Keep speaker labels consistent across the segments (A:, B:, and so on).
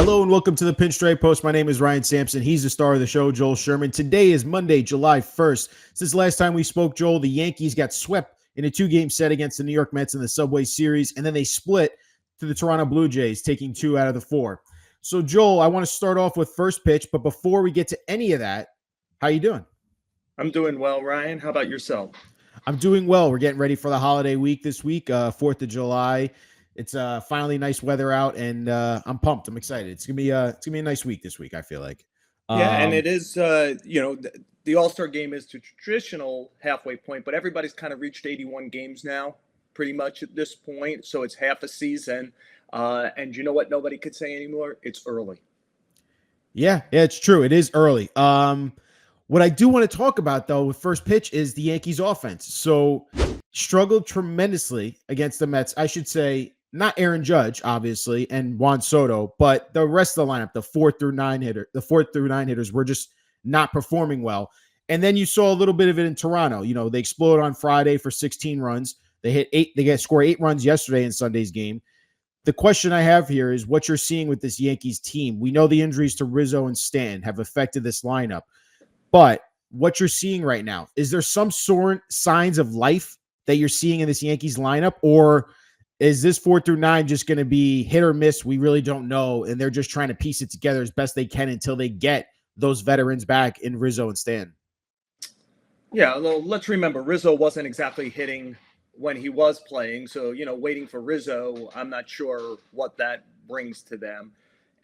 A: Hello and welcome to the Pinstripe Post. My name is Ryan Sampson. He's the star of the show, Joel Sherman. Today is Monday, July 1st. Since the last time we spoke, Joel, the Yankees got swept in a two-game set against the New York Mets in the Subway Series, and then they split to the Toronto Blue Jays, taking 2 out of the 4. So, Joel, I want to start off with first pitch, but before we get to any of that, how you doing?
B: I'm doing well, Ryan. How about yourself?
A: I'm doing well. We're getting ready for the holiday week this week, 4th of July. It's finally nice weather out, and I'm pumped. I'm excited. It's gonna be a nice week this week, I feel like.
B: Yeah, and it is, the All-Star game is the traditional halfway point, but everybody's kind of reached 81 games now, pretty much at this point. So it's half a season. And you know what nobody could say anymore? It's early.
A: Yeah, it's true. It is early. What I do want to talk about, though, with first pitch is the Yankees offense. So struggled tremendously against the Mets. I should say not Darren Judge, obviously, and Juan Soto, but the rest of the lineup, the 4 through 9 hitters were just not performing well. And then you saw a little bit of it in Toronto. You know, they exploded on Friday for 16 runs. They scored 8 runs yesterday in Sunday's game. The question I have here is what you're seeing with this Yankees team. We know the injuries to Rizzo and Stanton have affected this lineup. But what you're seeing right now, is there some sort signs of life that you're seeing in this Yankees lineup, or is this 4 through 9 just going to be hit or miss? We really don't know, and they're just trying to piece it together as best they can until they get those veterans back in Rizzo and Stanton.
B: Yeah, well, let's remember Rizzo wasn't exactly hitting when he was playing, so waiting for Rizzo, I'm not sure what that brings to them.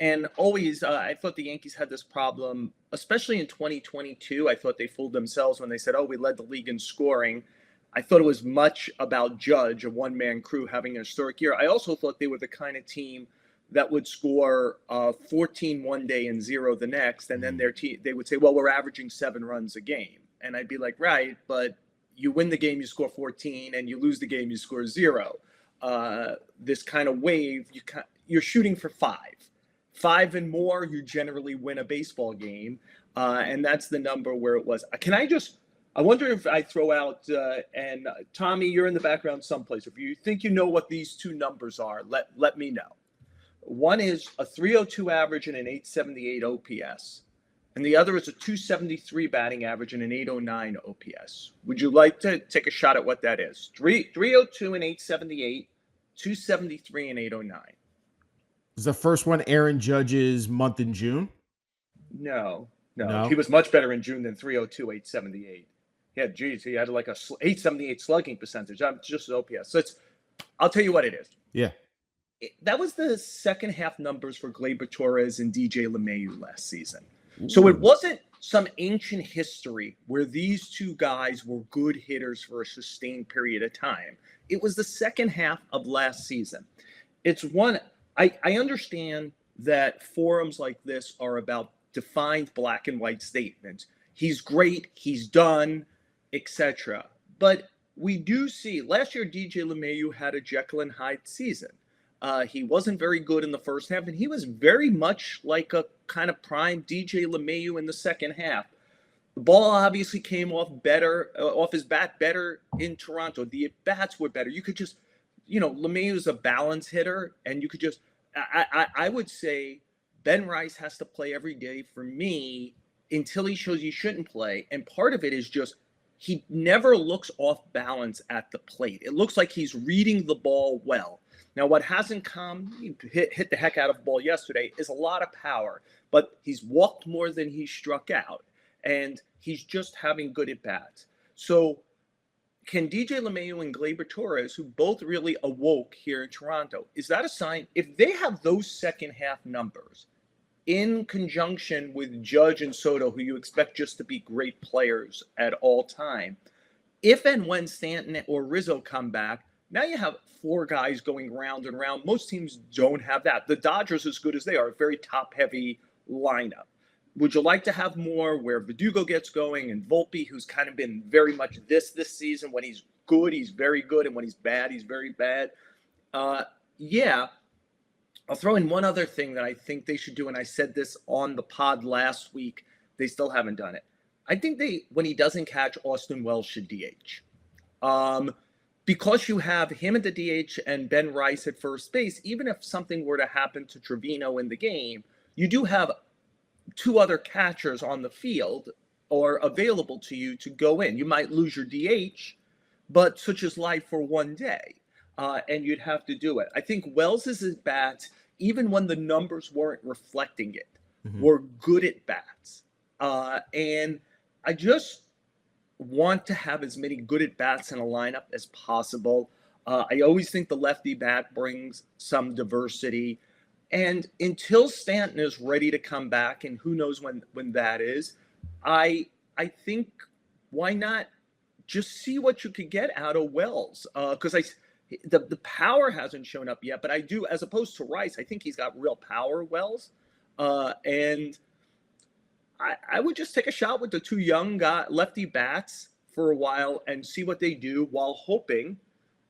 B: And always, I thought the Yankees had this problem, especially in 2022. I thought they fooled themselves when they said, we led the league in scoring. I thought it was much about Judge, a one-man crew, having a historic year. I also thought they were the kind of team that would score 14 one day and 0 the next, and then they would say, well, we're averaging 7 runs a game. And I'd be like, right, but you win the game, you score 14, and you lose the game, you score 0. This kind of wave, you're shooting for 5. 5 and more, you generally win a baseball game. And that's the number where it was. I wonder if I throw out, and Tommy, you're in the background someplace. If you think you know what these two numbers are, let me know. One is a 302 average and an 878 OPS. And the other is a 273 batting average and an 809 OPS. Would you like to take a shot at what that is? 302 and 878, 273 and 809.
A: Is the first one Darren Judge's month in June?
B: No. He was much better in June than 302, 878. Yeah, geez, he had like a 878 slugging percentage. I'm just OPS. So I'll tell you what it is.
A: Yeah.
B: That was the second half numbers for Gleyber Torres and DJ LeMahieu last season. Ooh. So it wasn't some ancient history where these two guys were good hitters for a sustained period of time. It was the second half of last season. It's one... I understand that forums like this are about defined black and white statements. He's great, he's done, etc. But we do see, last year DJ LeMahieu had a Jekyll and Hyde season. He wasn't very good in the first half, and he was very much like a kind of prime DJ LeMahieu in the second half. The ball obviously came off his bat better in Toronto. The at-bats were better. You could just... LeMahieu's a balance hitter, and you could just, I would say Ben Rice has to play every day for me until he shows he shouldn't play. And part of it is just he never looks off balance at the plate. It looks like he's reading the ball well. Now, what hasn't come, he hit the heck out of the ball yesterday, is a lot of power, but he's walked more than he struck out, and he's just having good at-bats. So can DJ LeMahieu and Gleyber Torres, who both really awoke here in Toronto, is that a sign? If they have those second half numbers in conjunction with Judge and Soto, who you expect just to be great players at all time, if and when Stanton or Rizzo come back, now you have 4 guys going round and round. Most teams don't have that. The Dodgers, as good as they are, a very top-heavy lineup. Would you like to have more where Verdugo gets going and Volpe, who's kind of been very much this season? When he's good, he's very good, and when he's bad, he's very bad. Yeah. I'll throw in one other thing that I think they should do, and I said this on the pod last week. They still haven't done it. I think when he doesn't catch, Austin Wells should DH. because you have him at the DH and Ben Rice at first base, even if something were to happen to Trevino in the game, you do have two other catchers on the field or available to you to go in. You might lose your DH, but such is life for one day, and you'd have to do it. I think Wells's at-bats, even when the numbers weren't reflecting it, were good at-bats. And I just want to have as many good at-bats in a lineup as possible. I always think the lefty bat brings some diversity. And until Stanton is ready to come back, and who knows when that is, I think why not just see what you could get out of Wells? Because the power hasn't shown up yet, but I do, as opposed to Rice, I think he's got real power, Wells. And I would just take a shot with the two young lefty bats for a while and see what they do, while hoping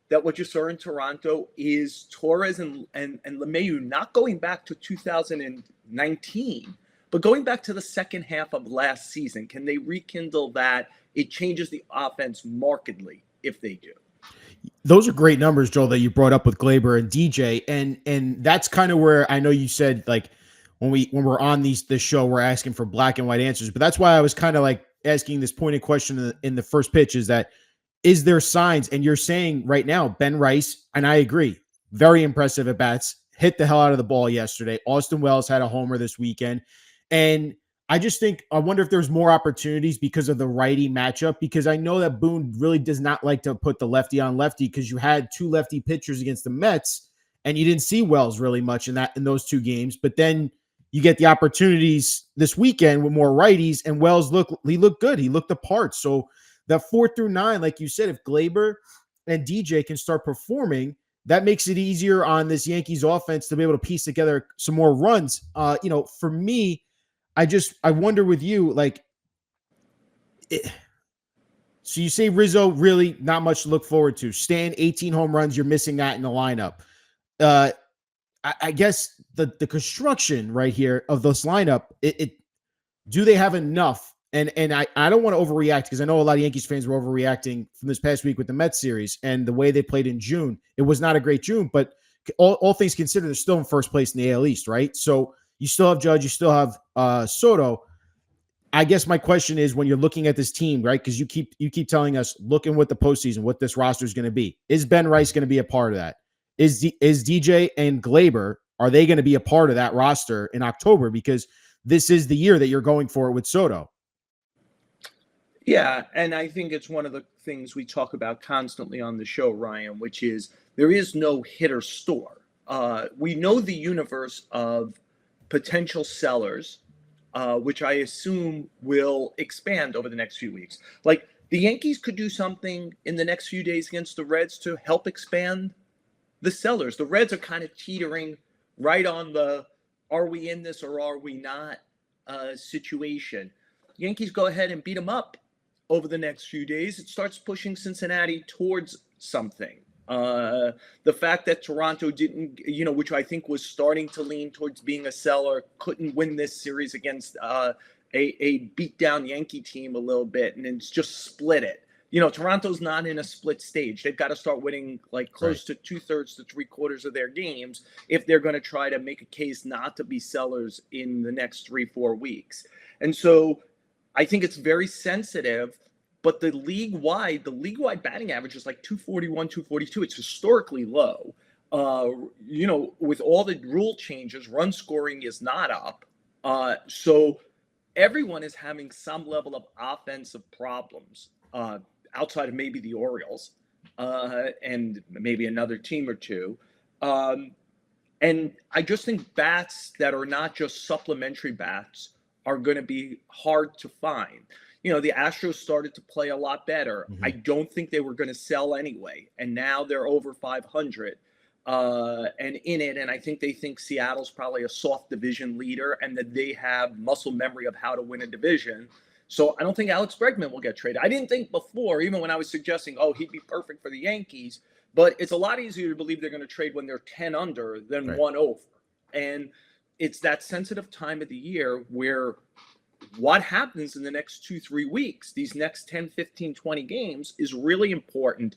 B: that what you saw in Toronto is Torres and LeMahieu not going back to 2019, but going back to the second half of last season. Can they rekindle that? It changes the offense markedly if they do.
A: Those are great numbers, Joel, that you brought up with Gleyber and DJ. And that's kind of where I know you said, like, when we're on this show, we're asking for black and white answers. But that's why I was kind of like asking this pointed question in the first pitch, is there signs? And you're saying right now, Ben Rice, and I agree, very impressive at bats, hit the hell out of the ball yesterday. Austin Wells had a homer this weekend. And I just think, I wonder if there's more opportunities because of the righty matchup, because I know that Boone really does not like to put the lefty on lefty, because you had two lefty pitchers against the Mets and you didn't see Wells really much in those two games. But then you get the opportunities this weekend with more righties, and Wells looked good. He looked the part. So that 4 through 9, like you said, if Gleyber and DJ can start performing, that makes it easier on this Yankees offense to be able to piece together some more runs. For me, I wonder with you, so you say Rizzo, really not much to look forward to. Stan, 18 home runs, you're missing that in the lineup. I guess the construction right here of this lineup, do they have enough? And I don't want to overreact, because I know a lot of Yankees fans were overreacting from this past week with the Mets series and the way they played in June. It was not a great June, but all things considered, they're still in first place in the AL East, right? So you still have Judge, you still have Soto. I guess my question is, when you're looking at this team, right? Because you keep telling us, looking what the postseason, what this roster is going to be. Is Ben Rice going to be a part of that? Is DJ and Gleyber, are they going to be a part of that roster in October? Because this is the year that you're going for it with Soto.
B: Yeah, and I think it's one of the things we talk about constantly on the show, Ryan, which is there is no hitter store. We know the universe of potential sellers, which I assume will expand over the next few weeks. Like, the Yankees could do something in the next few days against the Reds to help expand the sellers. The Reds are kind of teetering right on the are we in this or are we not situation. Yankees go ahead and beat them up over the next few days. It starts pushing Cincinnati towards something. The fact that Toronto didn't, which I think was starting to lean towards being a seller, couldn't win this series against a beat down Yankee team a little bit, and it's just split it. Toronto's not in a split stage. They've got to start winning close to 2/3 to 3/4 of their games if they're going to try to make a case not to be sellers in the next 3-4 weeks. And so I think it's very sensitive, but the league-wide batting average is 241, 242. It's historically low. With all the rule changes, run scoring is not up. So everyone is having some level of offensive problems, outside of maybe the Orioles and maybe another team or two. And I just think bats that are not just supplementary bats are going to be hard to find. The Astros started to play a lot better. I don't think they were going to sell anyway. And now they're over 500 and in it. And I think they think Seattle's probably a soft division leader and that they have muscle memory of how to win a division. So I don't think Alex Bregman will get traded. I didn't think before, even when I was suggesting, he'd be perfect for the Yankees. But it's a lot easier to believe they're going to trade when they're 10 under than 1 over. And it's that sensitive time of the year where what happens in the next 2-3 weeks, these next 10, 15, 20 games, is really important.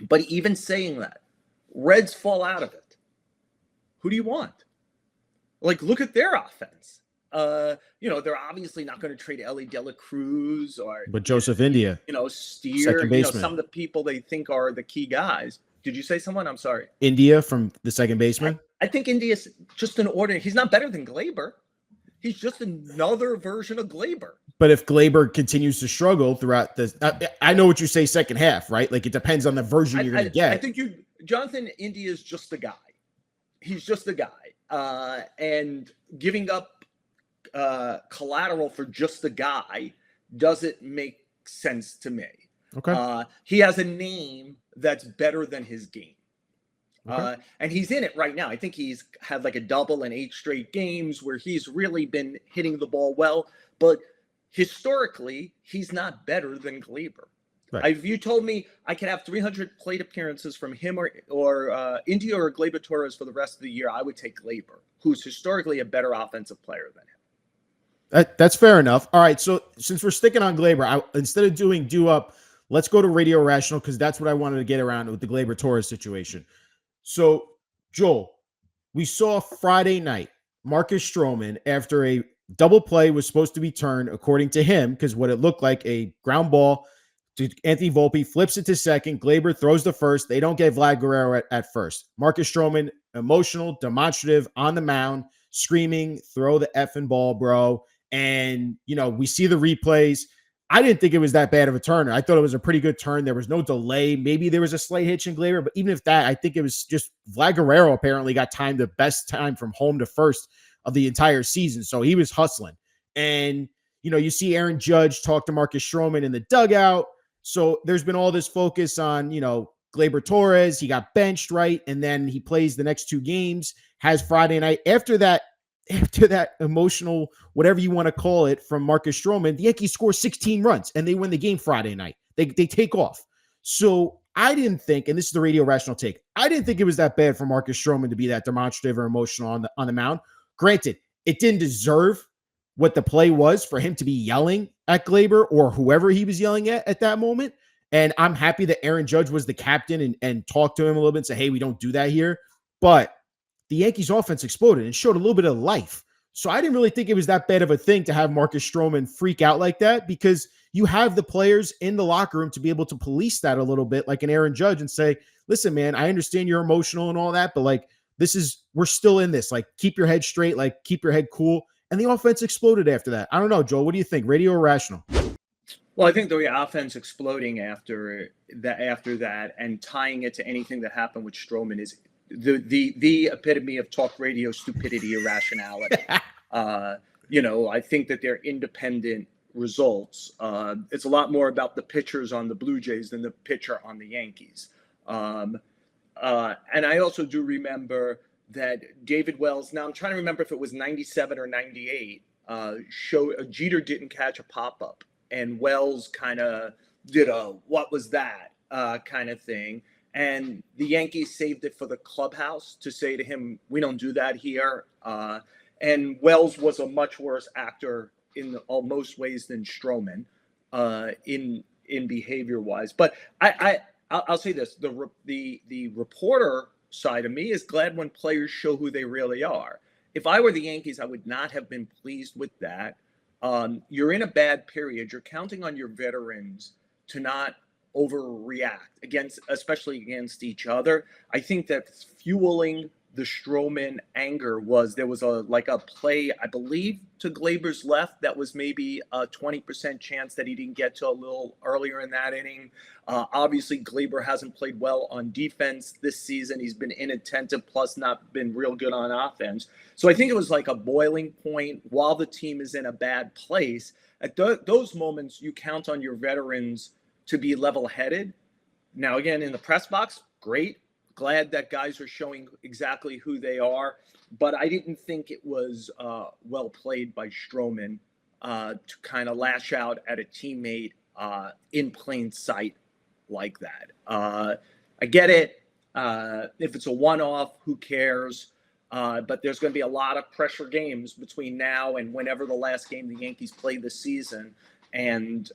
B: But even saying that, Reds fall out of it. Who do you want? Like, look at their offense. They're obviously not going to trade Ellie De La Cruz or
A: But Joseph India,
B: Steer,
A: second baseman.
B: some of the people they think are the key guys. Did you say someone? I'm sorry.
A: India from the second baseman.
B: I think India's just an ordinary. He's not better than Gleyber. He's just another version of Gleyber.
A: But if Gleyber continues to struggle throughout the, I know what you say second half, right? Like it depends on the version you're going to get.
B: I think Jonathan India is just a guy. He's just a guy. And giving up collateral for just a guy doesn't make sense to me.
A: Okay.
B: He has a name that's better than his game.
A: Okay.
B: And he's in it right now. I think he's had like a double in 8 straight games where he's really been hitting the ball well. But historically, he's not better than Gleyber. Right. If you told me I could have 300 plate appearances from him or India or Gleyber Torres for the rest of the year, I would take Gleyber, who's historically a better offensive player than him.
A: That's fair enough. All right, so since we're sticking on Gleyber, instead of doing up, let's go to Radio Rational because that's what I wanted to get around with the Gleyber Torres situation. So, Joel, we saw Friday night, Marcus Stroman, after a double play was supposed to be turned, according to him, because what it looked like a ground ball to Anthony Volpe, flips it to second. Gleyber throws the first. They don't get Vlad Guerrero at first. Marcus Stroman, emotional, demonstrative, on the mound, screaming, throw the effing ball, bro. And, we see the replays. I didn't think it was that bad of a turn. I thought it was a pretty good turn. There was no delay. Maybe there was a slight hitch in Gleyber, but even if that, I think it was just Vlad Guerrero apparently got timed the best time from home to first of the entire season. So he was hustling. And, you see Darren Judge talk to Marcus Stroman in the dugout. So there's been all this focus on, Gleyber Torres. He got benched, right? And then he plays the next 2 games, has Friday night. After that emotional, whatever you want to call it, from Marcus Stroman, the Yankees score 16 runs and they win the game Friday night. They take off. So I didn't think, and this is the Radio Rational take, I didn't think it was that bad for Marcus Stroman to be that demonstrative or emotional on the mound. Granted, it didn't deserve what the play was for him to be yelling at Gleyber or whoever he was yelling at that moment. And I'm happy that Darren Judge was the captain and talked to him a little bit and said, hey, we don't do that here. But the Yankees offense exploded and showed a little bit of life. So I didn't really think it was that bad of a thing to have Marcus Stroman freak out like that, because you have the players in the locker room to be able to police that a little bit, like an Darren Judge, and say, listen, man, I understand you're emotional and all that, but like, we're still in this. Like, keep your head straight, like keep your head cool. And the offense exploded after that. I don't know, Joel, what do you think? Radio or Rational?
B: Well, I think the offense exploding after that and tying it to anything that happened with Stroman is the epitome of talk radio stupidity, irrationality. I think that they're independent results. It's a lot more about the pitchers on the Blue Jays than the pitcher on the Yankees. And I also do remember that David Wells, now I'm trying to remember if it was 97 or 98, Jeter didn't catch a pop-up. And Wells kind of did a, what was that kind of thing. And the Yankees saved it for the clubhouse to say to him, we don't do that here. And Wells was a much worse actor in most ways than Stroman in behavior-wise. But I'll say this, the reporter side of me is glad when players show who they really are. If I were the Yankees, I would not have been pleased with that. You're in a bad period. You're counting on your veterans to not overreact especially against each other. I think that fueling the Stroman anger there was a play, I believe, to Gleyber's left that was maybe a 20% chance that he didn't get to a little earlier in that inning. Obviously, Gleyber hasn't played well on defense this season. He's been inattentive, plus not been real good on offense. So I think it was like a boiling point while the team is in a bad place. At those moments, you count on your veterans to be level-headed. Now, again, in the press box, great. Glad that guys are showing exactly who they are. But I didn't think it was well played by Stroman to kind of lash out at a teammate in plain sight like that. I get it. If it's a one-off, who cares? But there's going to be a lot of pressure games between now and whenever the last game the Yankees play this season. And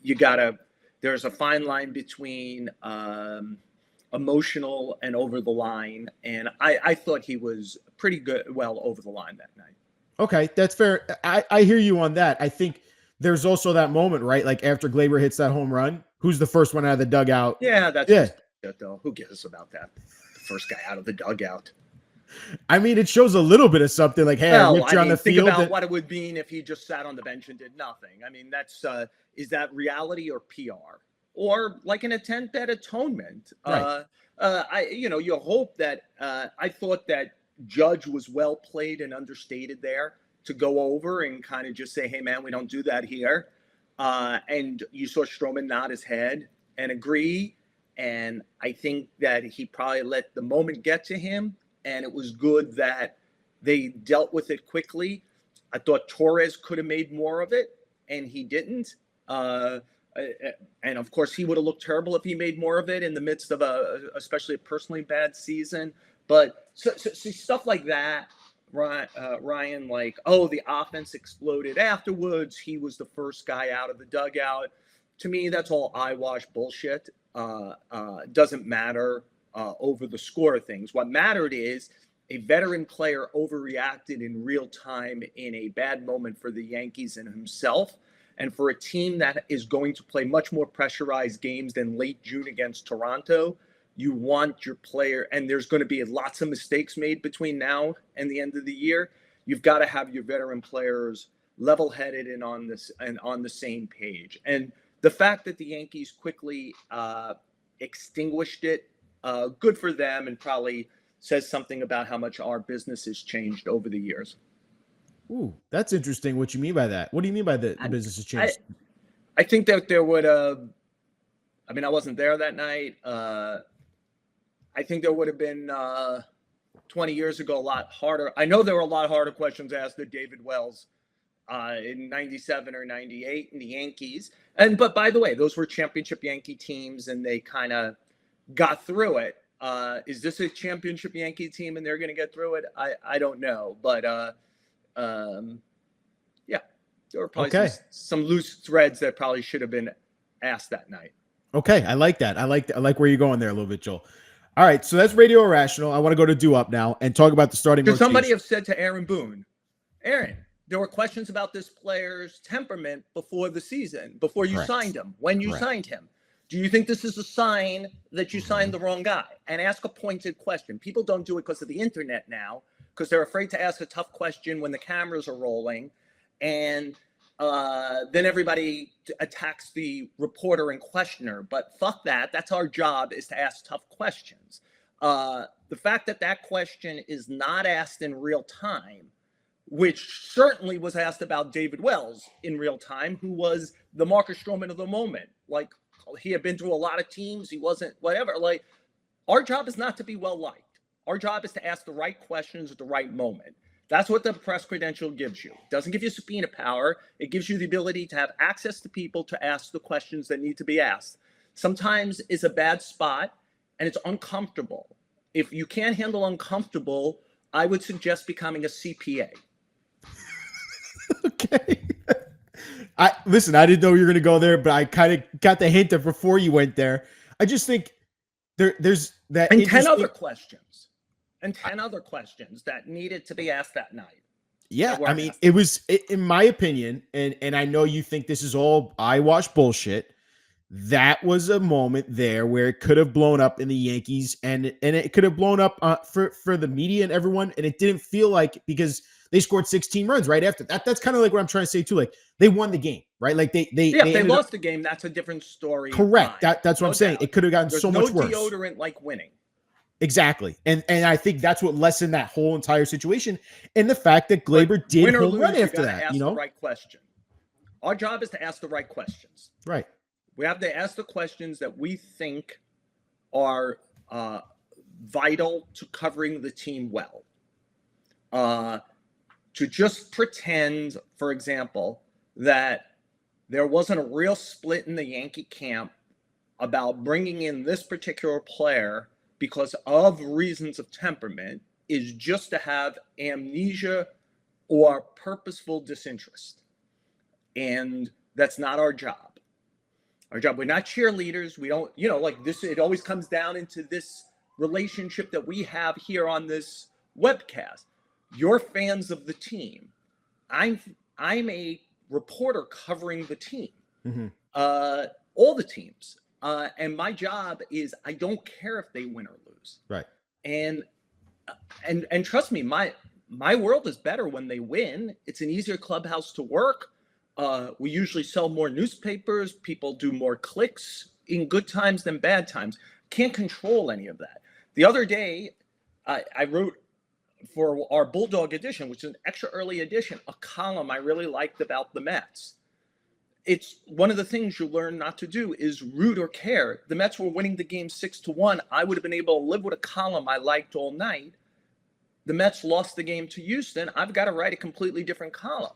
B: you gotta there's a fine line between emotional and over the line. And I thought he was pretty good, well over the line that night.
A: Okay, that's fair. I hear you on that. I think there's also that moment, right? Like after Gleyber hits that home run, who's the first one out of the dugout?
B: Yeah, that's just bullshit, though. Who gives about that? The first guy out of the dugout.
A: I mean, it shows a little bit of something like, hey, I ripped you on the
B: think
A: field.
B: Think about what it would mean if he just sat on the bench and did nothing. I mean, that's is that reality or PR? Or like an attempt at atonement?
A: Right.
B: You hope that I thought that Judge was well played and understated there to go over and kind of just say, hey, man, we don't do that here. And you saw Stroman nod his head and agree. And I think that he probably let the moment get to him. And it was good that they dealt with it quickly. I thought Torres could have made more of it, and he didn't. And of course, he would have looked terrible if he made more of it in the midst of especially a personally bad season. But so stuff like that, Ryan, like, oh, the offense exploded afterwards. He was the first guy out of the dugout. To me, that's all eyewash bullshit. Doesn't matter over the score of things. What mattered is a veteran player overreacted in real time in a bad moment for the Yankees and himself. And for a team that is going to play much more pressurized games than late June against Toronto, you want your player, and there's going to be lots of mistakes made between now and the end of the year. You've got to have your veteran players level-headed and on the same page. And the fact that the Yankees quickly extinguished it, good for them, and probably says something about how much our business has changed over the years.
A: Ooh, that's interesting. What you mean by that? What do you mean by the business has changed?
B: I think that there would I wasn't there that night. I think there would have been 20 years ago a lot harder. I know there were a lot harder questions asked to David Wells in 97 or 98 in the Yankees. But by the way, those were championship Yankee teams, and they kind of got through it. Is this a championship Yankee team and they're going to get through it? I don't know. But yeah, there were probably some loose threads that probably should have been asked that night.
A: Okay, I like that. I like where you're going there a little bit, Joel. All right, so that's Radio Irrational. I want to go to Do Up now and talk about the starting rotation.
B: Does somebody have said to Aaron Boone, Aaron, there were questions about this player's temperament before the season, before you signed him, when you signed him. Do you think this is a sign that you signed the wrong guy? And ask a pointed question. People don't do it because of the internet now, because they're afraid to ask a tough question when the cameras are rolling. And then everybody attacks the reporter and questioner. But fuck that. That's our job, is to ask tough questions. The fact that that question is not asked in real time, which certainly was asked about David Wells in real time, who was the Marcus Stroman of the moment. Like, he had been through a lot of teams. He wasn't whatever. Like, our job is not to be well-liked. Our job is to ask the right questions at the right moment. That's what the press credential gives you. It doesn't give you subpoena power. It gives you the ability to have access to people to ask the questions that need to be asked. Sometimes it's a bad spot and it's uncomfortable. If you can't handle uncomfortable, I would suggest becoming a CPA.
A: Okay. Listen, I didn't know you were going to go there, but I kind of got the hint of before you went there. I just think there's that.
B: And 10 other questions. And 10 other questions that needed to be asked that night.
A: Yeah, I mean, it was, in my opinion, and I know you think this is all eyewash bullshit, that was a moment there where it could have blown up in the Yankees, and it could have blown up for the media and everyone, and it didn't feel like, because they scored 16 runs right after that. That's kind of like what I'm trying to say too. Like, they won the game, right? Like they
B: lost the game. That's a different story.
A: Correct. That's what I'm saying. It could have gotten so much worse.
B: No deodorant like winning.
A: Exactly. And I think that's what lessened that whole entire situation. And the fact that Gleyber did home run after that.
B: Ask the right question. Our job is to ask the right questions.
A: Right.
B: We have to ask the questions that we think are vital to covering the team well. To just pretend, for example, that there wasn't a real split in the Yankee camp about bringing in this particular player because of reasons of temperament is just to have amnesia or purposeful disinterest. And that's not our job. Our job. We're not cheerleaders. We don't, like this. It always comes down into this relationship that we have here on this webcast. You're fans of the team. I'm a reporter covering the team, all the teams. And my job is I don't care if they win or lose.
A: Right.
B: And trust me, my world is better when they win. It's an easier clubhouse to work. We usually sell more newspapers. People do more clicks in good times than bad times. Can't control any of that. The other day, I wrote for our Bulldog edition, which is an extra early edition, a column I really liked about the Mets. It's one of the things you learn not to do is root or care. The Mets were winning the game 6-1. I would have been able to live with a column I liked all night. The Mets lost the game to Houston. I've got to write a completely different column.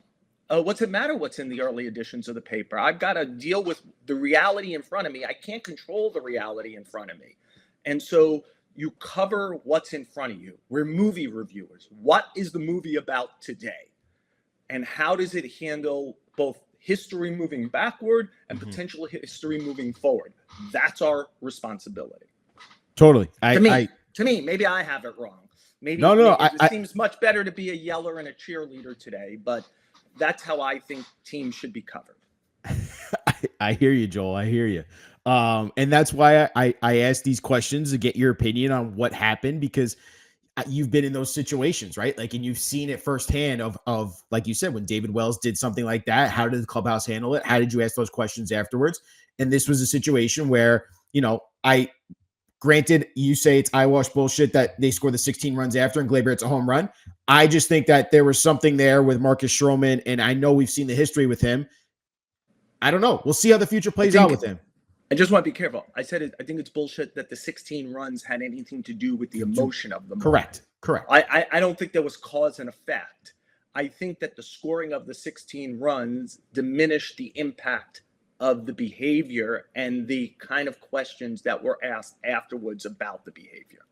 B: What's it matter what's in the early editions of the paper? I've got to deal with the reality in front of me. I can't control the reality in front of me. And so you cover what's in front of you. We're movie reviewers. What is the movie about today? And how does it handle both history moving backward and potential history moving forward? That's our responsibility.
A: Totally.
B: To me, maybe I have it wrong. Maybe it seems much better to be a yeller and a cheerleader today, but that's how I think teams should be covered.
A: I hear you, Joel. I hear you. And that's why I ask these questions to get your opinion on what happened, because you've been in those situations, right? Like, and you've seen it firsthand of, like you said, when David Wells did something like that, how did the clubhouse handle it? How did you ask those questions afterwards? And this was a situation where, granted, you say it's eyewash bullshit that they scored the 16 runs after and Gleyber, it's a home run. I just think that there was something there with Marcus Stroman, and I know we've seen the history with him. I don't know. We'll see how the future plays out with him.
B: I just want to be careful. I said I think it's bullshit that the 16 runs had anything to do with the emotion of them.
A: Correct.
B: I don't think there was cause and effect. I think that the scoring of the 16 runs diminished the impact of the behavior and the kind of questions that were asked afterwards about the behavior.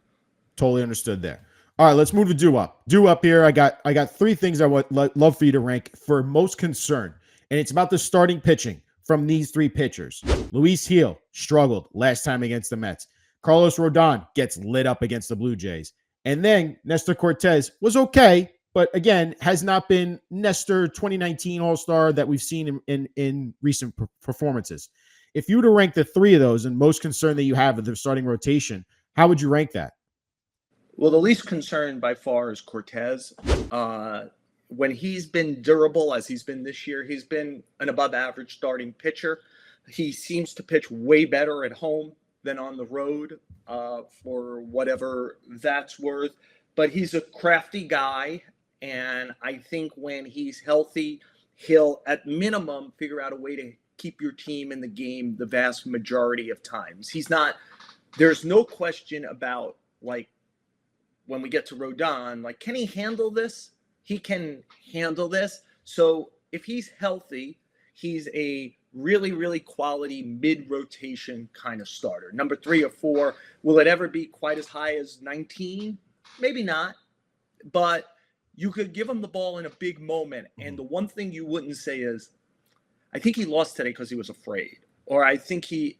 A: Totally understood there. All right, let's move to do up. Do up here. I got three things I would love for you to rank for most concern, and it's about the starting pitching from these three pitchers. Luis Gil struggled last time against the Mets. Carlos Rodon gets lit up against the Blue Jays, and then Nestor Cortes was okay, but again, has not been Nestor 2019 All-Star that we've seen in recent performances. If you were to rank the three of those and most concern that you have with the starting rotation, how would you rank that?
B: Well, the least concerned by far is Cortes. When he's been durable, as he's been this year, he's been an above-average starting pitcher. He seems to pitch way better at home than on the road, for whatever that's worth. But he's a crafty guy. And I think when he's healthy, he'll at minimum figure out a way to keep your team in the game the vast majority of times. There's no question about, like, when we get to Rodon, like, can he handle this? He can handle this. So if he's healthy, he's a really, really quality mid-rotation kind of starter. Number 3 or 4. Will it ever be quite as high as 19? Maybe not. But you could give him the ball in a big moment. And the one thing you wouldn't say is, I think he lost today because he was afraid. Or I think he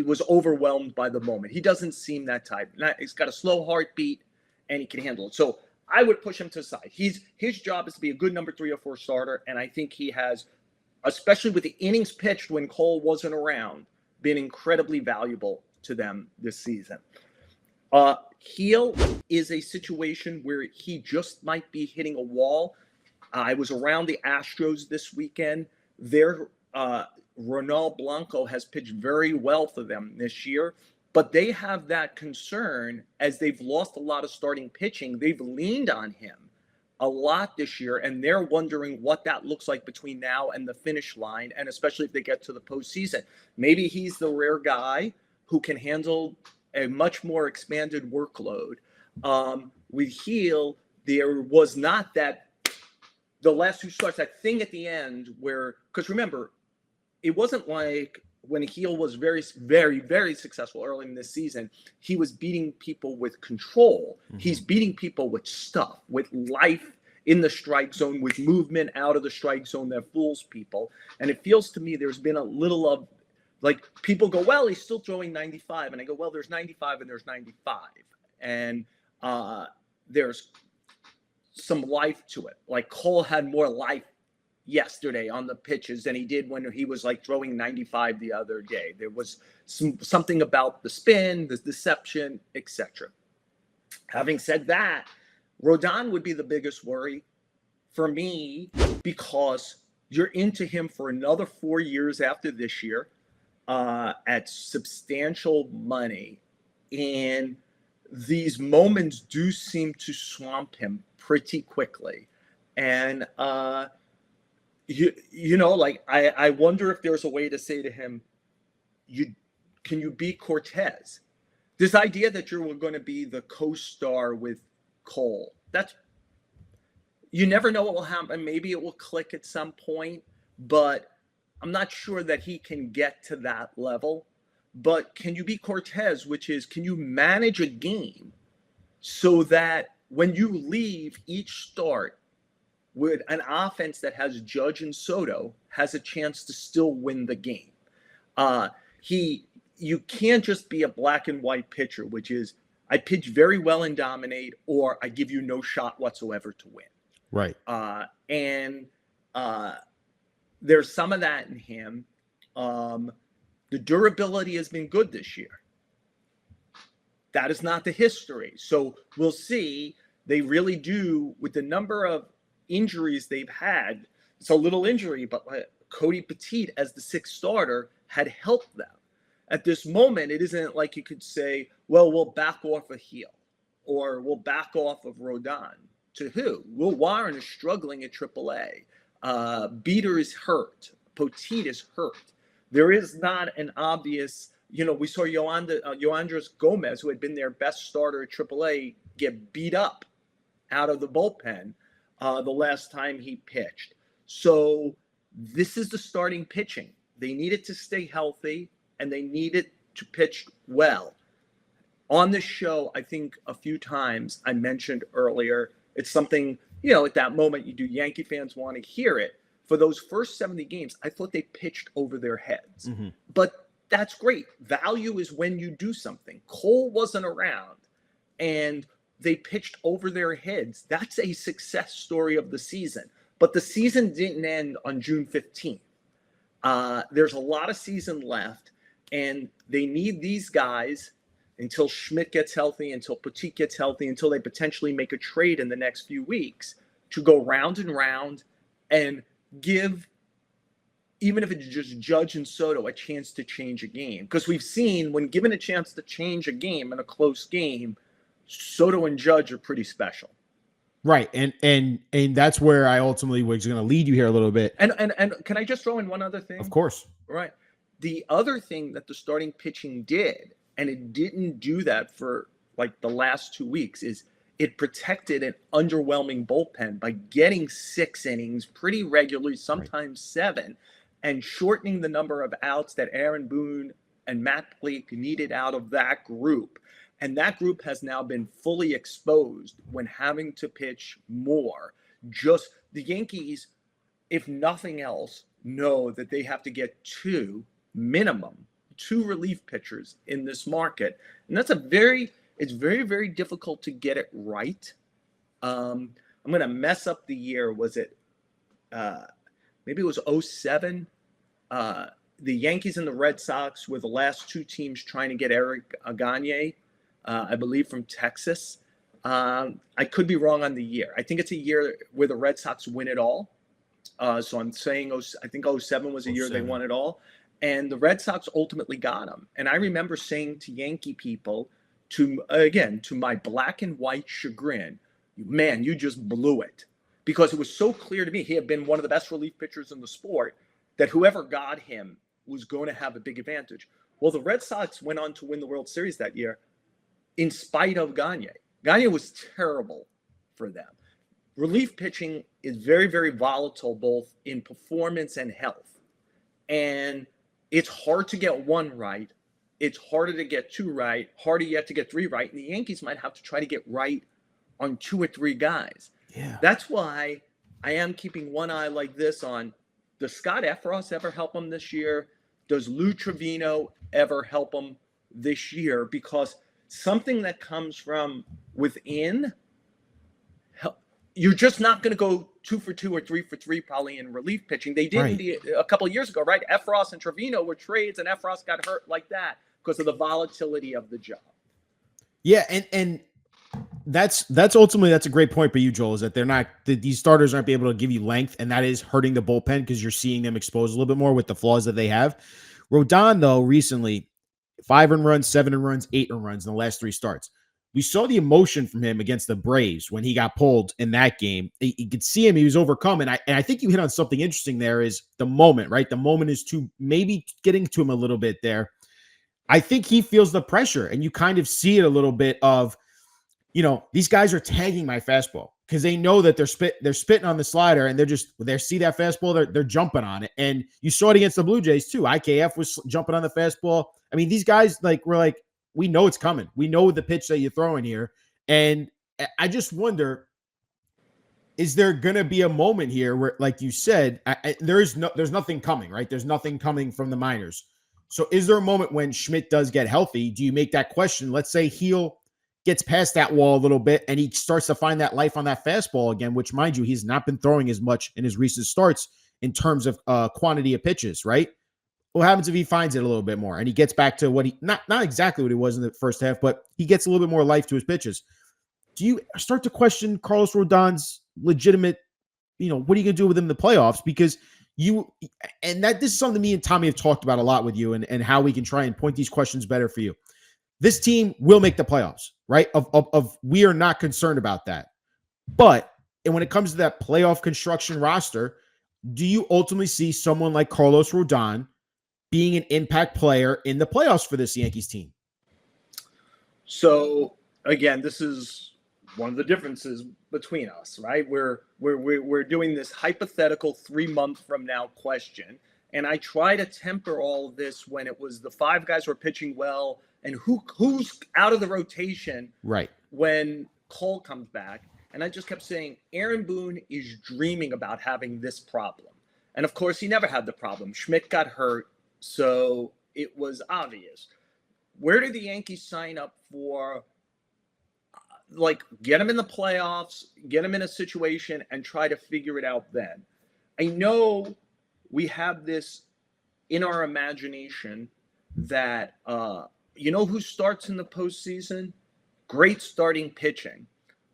B: was overwhelmed by the moment. He doesn't seem that type. He's got a slow heartbeat and he can handle it. So I would push him to the side. His job is to be a good number 3 or 4 starter. And I think he has, especially with the innings pitched when Cole wasn't around, been incredibly valuable to them this season. Gil is a situation where he just might be hitting a wall. I was around the Astros this weekend. Their Ronald Blanco has pitched very well for them this year, but they have that concern as they've lost a lot of starting pitching. They've leaned on him a lot this year, and they're wondering what that looks like between now and the finish line, and especially if they get to the postseason. Maybe he's the rare guy who can handle a much more expanded workload. With Gil, there was not that, the last 2 starts, that thing at the end where, because remember, it wasn't like when Gil was very, very, very successful early in this season, he was beating people with control. Mm-hmm. He's beating people with stuff, with life in the strike zone, with movement out of the strike zone that fools people. And it feels to me there's been a little of like people go, well, he's still throwing 95. And I go, well, there's 95 and there's 95. And there's some life to it. Like Cole had more life yesterday on the pitches than he did when he was like throwing 95 the other day. There was something about the spin, the deception, etc. Having said that, Rodon would be the biggest worry for me because you're into him for another 4 years after this year at substantial money. And these moments do seem to swamp him pretty quickly. And, you know, like, I wonder if there's a way to say to him, can you be Cortez? This idea that you're going to be the co-star with Cole, you never know what will happen. Maybe it will click at some point, but I'm not sure that he can get to that level. But can you be Cortez, which is, can you manage a game so that when you leave each start with an offense that has Judge and Soto has a chance to still win the game? You can't just be a black and white pitcher, which is I pitch very well and dominate, or I give you no shot whatsoever to win.
A: Right.
B: And there's some of that in him. The durability has been good this year. That is not the history. So we'll see. They really do, with the number of injuries they've had. It's a little injury, but Cody Petit as the sixth starter had helped them. At this moment, it isn't like you could say, well, we'll back off of Heel or we'll back off of Rodon. To who? Will Warren is struggling at AAA. Beater is hurt. Petit is hurt. There is not an obvious, we saw Yoandres Gomez, who had been their best starter at AAA, get beat up out of the bullpen the last time he pitched. So this is the starting pitching. They needed to stay healthy, and they needed to pitch well. On this show, I think a few times I mentioned earlier, it's something, at that moment, Yankee fans want to hear it. For those first 70 games, I thought they pitched over their heads. Mm-hmm. But that's great. Value is when you do something. Cole wasn't around, and they pitched over their heads. That's a success story of the season. But the season didn't end on June 15th. There's a lot of season left, and they need these guys until Schmidt gets healthy, until Petit gets healthy, until they potentially make a trade in the next few weeks to go round and round and give, even if it's just Judge and Soto, a chance to change a game. Because we've seen when given a chance to change a game in a close game, Soto and Judge are pretty special.
A: Right. And that's where I ultimately was going to lead you here a little bit.
B: And can I just throw in one other thing?
A: Of course.
B: Right. The other thing that the starting pitching did, and it didn't do that for like the last 2 weeks, is it protected an underwhelming bullpen by getting 6 innings pretty regularly, sometimes 7, and shortening the number of outs that Aaron Boone and Matt Blake needed out of that group. And that group has now been fully exposed when having to pitch more. Just the Yankees, if nothing else, know that they have to get 2 relief pitchers in this market. And that's it's very, very difficult to get it right. I'm going to mess up the year. Was it, maybe it was 2007? The Yankees and the Red Sox were the last 2 teams trying to get Eric Gagne, I believe from Texas. I could be wrong on the year. I think it's a year where the Red Sox win it all. So I'm saying, I think 2007 was a year they won it all. And the Red Sox ultimately got him. And I remember saying to Yankee people, to my black and white chagrin, man, you just blew it. Because it was so clear to me he had been one of the best relief pitchers in the sport that whoever got him was going to have a big advantage. Well, the Red Sox went on to win the World Series that year in spite of Gagne. Gagne was terrible for them. Relief pitching is very, very volatile, both in performance and health. And it's hard to get 1 right. It's harder to get 2 right, harder yet to get 3 right. And the Yankees might have to try to get right on 2 or 3 guys.
A: Yeah.
B: That's why I am keeping one eye like this on, does Scott Efros ever help them this year? does Lou Trevino ever help him this year? Because something that comes from within, you're just not going to go 2 for 2 or 3 for 3 probably in relief pitching. They did a couple of years ago, right? Efros and Trevino were trades, and Efros got hurt like that because of the volatility of the job.
A: Yeah, and that's ultimately a great point by you, Joel, is that these starters aren't be able to give you length, and that is hurting the bullpen because you're seeing them exposed a little bit more with the flaws that they have. Rodon, though, recently 5 earned runs, 7 earned runs, 8 earned runs in the last 3 starts. We saw the emotion from him against the Braves when he got pulled in that game. You could see him; he was overcome, and I think you hit on something interesting there. Is the moment, right? The moment is to maybe getting to him a little bit there. I think he feels the pressure, and you kind of see it a little bit of, these guys are tagging my fastball because they know that they're spitting on the slider, and they see that fastball, they're jumping on it. And you saw it against the Blue Jays too. IKF was jumping on the fastball. I mean, these guys we know it's coming. We know the pitch that you're throwing here. And I just wonder, is there going to be a moment here where, like you said, there's nothing coming, right? There's nothing coming from the minors. So is there a moment when Schmidt does get healthy? Do you make that question? Let's say Heel gets past that wall a little bit and he starts to find that life on that fastball again, which, mind you, he's not been throwing as much in his recent starts in terms of quantity of pitches, right? What happens if he finds it a little bit more and he gets back to what not exactly what he was in the first half, but he gets a little bit more life to his pitches? Do you start to question Carlos Rodon's legitimate, what are you going to do with him in the playoffs? Because this is something me and Tommy have talked about a lot with you and how we can try and point these questions better for you. This team will make the playoffs, right? We are not concerned about that. But when it comes to that playoff construction roster, do you ultimately see someone like Carlos Rodon being an impact player in the playoffs for this Yankees team?
B: So again, this is one of the differences between us, right? We're doing this hypothetical 3 month from now question. And I try to temper all of this when it was the 5 guys were pitching well and who's out of the rotation
A: right
B: when Cole comes back. And I just kept saying, Aaron Boone is dreaming about having this problem. And of course, he never had the problem. Schmidt got hurt, so it was obvious. Where did the Yankees sign up for? Get him in the playoffs, get him in a situation, and try to figure it out then. I know we have this in our imagination that, who starts in the postseason? Great starting pitching.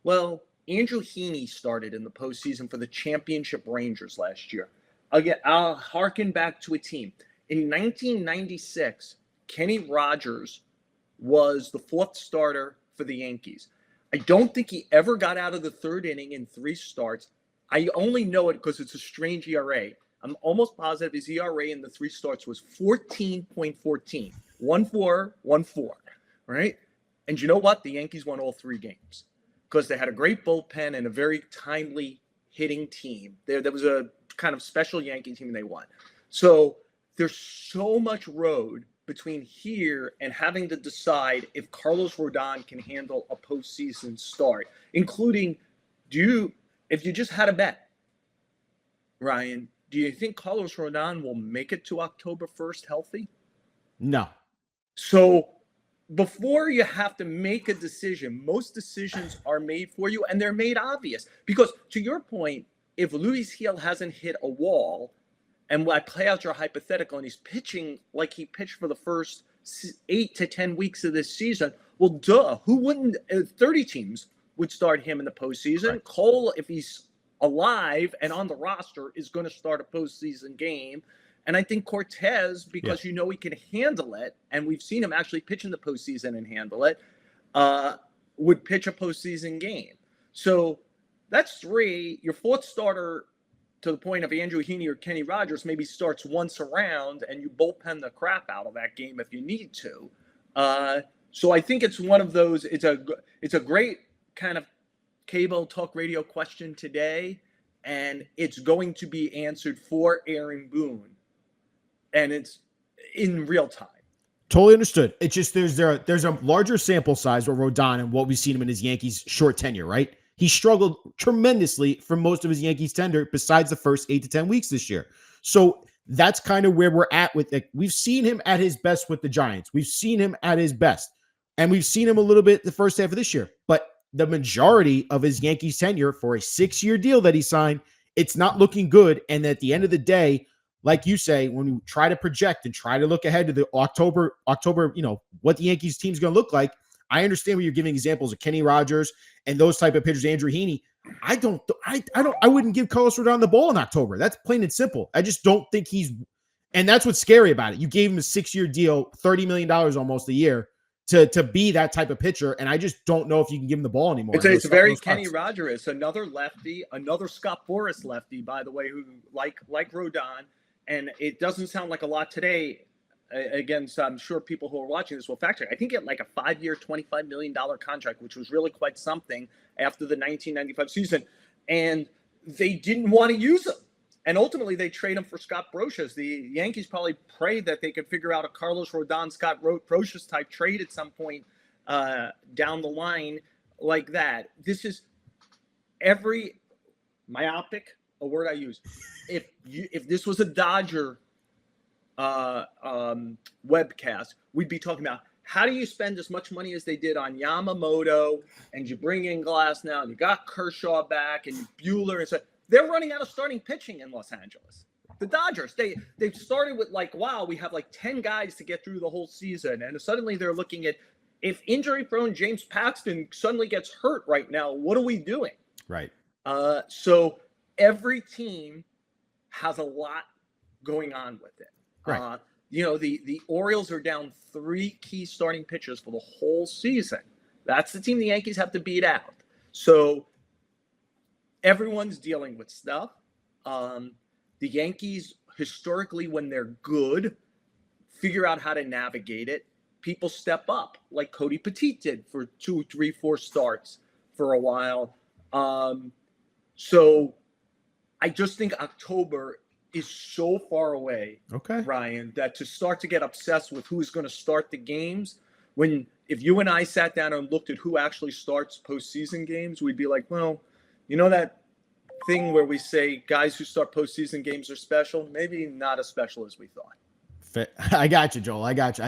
B: Well, Andrew Heaney started in the postseason for the championship Rangers last year. Again, I'll harken back to a team. In 1996, Kenny Rogers was the 4th starter for the Yankees. I don't think he ever got out of the 3rd inning in 3 starts. I only know it because it's a strange ERA. I'm almost positive his ERA in the 3 starts was 14.14. 1.4, 1.4, right? And you know what? The Yankees won all 3 games because they had a great bullpen and a very timely hitting team. There was a kind of special Yankee team and they won. So there's so much road between here and having to decide if Carlos Rodon can handle a postseason start, including, if you just had a bet, Ryan, do you think Carlos Rodon will make it to October 1st healthy?
A: No.
B: So before you have to make a decision, most decisions are made for you, and they're made obvious. Because to your point, if Luis Gil hasn't hit a wall, and I play out your hypothetical, and he's pitching like he pitched for the first 8 to 10 weeks of this season, well, duh, who wouldn't? 30 teams would start him in the postseason. Right. Cole, if he's alive and on the roster, is going to start a postseason game. And I think Cortez, because he can handle it, and we've seen him actually pitch in the postseason and handle it, would pitch a postseason game. So that's 3. Your 4th starter, to the point of Andrew Heaney or Kenny Rogers, maybe starts once around and you bullpen the crap out of that game if you need to. So I think it's one of those, it's a great kind of cable talk radio question today, and it's going to be answered for Aaron Boone, and it's in real time.
A: Totally understood. It's just there's a larger sample size with Rodon and what we've seen him in his Yankees short tenure, right? He struggled tremendously for most of his Yankees tenure besides the first 8 to 10 weeks this year. So that's kind of where we're at with it. We've seen him at his best with the Giants. We've seen him at his best. And we've seen him a little bit the first half of this year. But the majority of his Yankees tenure for a 6-year deal that he signed, it's not looking good. And at the end of the day, like you say, when you try to project and try to look ahead to the October, what the Yankees team is going to look like, I understand where you're giving examples of Kenny Rogers and those type of pitchers, Andrew Heaney. I wouldn't give Carlos Rodon the ball in October. That's plain and simple. I just don't think and that's what's scary about it. You gave him a 6-year deal, $30 million almost a year to be that type of pitcher. And I just don't know if you can give him the ball anymore.
B: It's very Kenny Rogers, another lefty, another Scott Boras lefty, by the way, who like Rodon. And it doesn't sound like a lot today. Again, so I'm sure people who are watching this will factor. I think he had like a 5-year, $25 million contract, which was really quite something after the 1995 season. And they didn't want to use him. And ultimately, they trade him for Scott Brocious. The Yankees probably prayed that they could figure out a Carlos Rodon, Scott Brocious type trade at some point down the line like that. This is myopic, a word I use. If this was a Dodger webcast, we'd be talking about how do you spend as much money as they did on Yamamoto, and you bring in Glass now, and you got Kershaw back, and Buehler, and so they're running out of starting pitching in Los Angeles. The Dodgers, they've started with wow, we have 10 guys to get through the whole season, and suddenly they're looking at, if injury-prone James Paxton suddenly gets hurt right now, what are we doing?
A: Right.
B: So every team has a lot going on with it.
A: Right.
B: The Orioles are down 3 key starting pitchers for the whole season. That's the team the Yankees have to beat out. So everyone's dealing with stuff. The Yankees, historically, when they're good, figure out how to navigate it. People step up, like Cody Petit did for 2, 3, 4 starts for a while. So I just think October is so far away,
A: okay,
B: Ryan, that to start to get obsessed with who's going to start the games, if you and I sat down and looked at who actually starts postseason games, we'd be like, well, that thing where we say guys who start postseason games are special, maybe not as special as we thought.
A: I got you, Joel. I got you.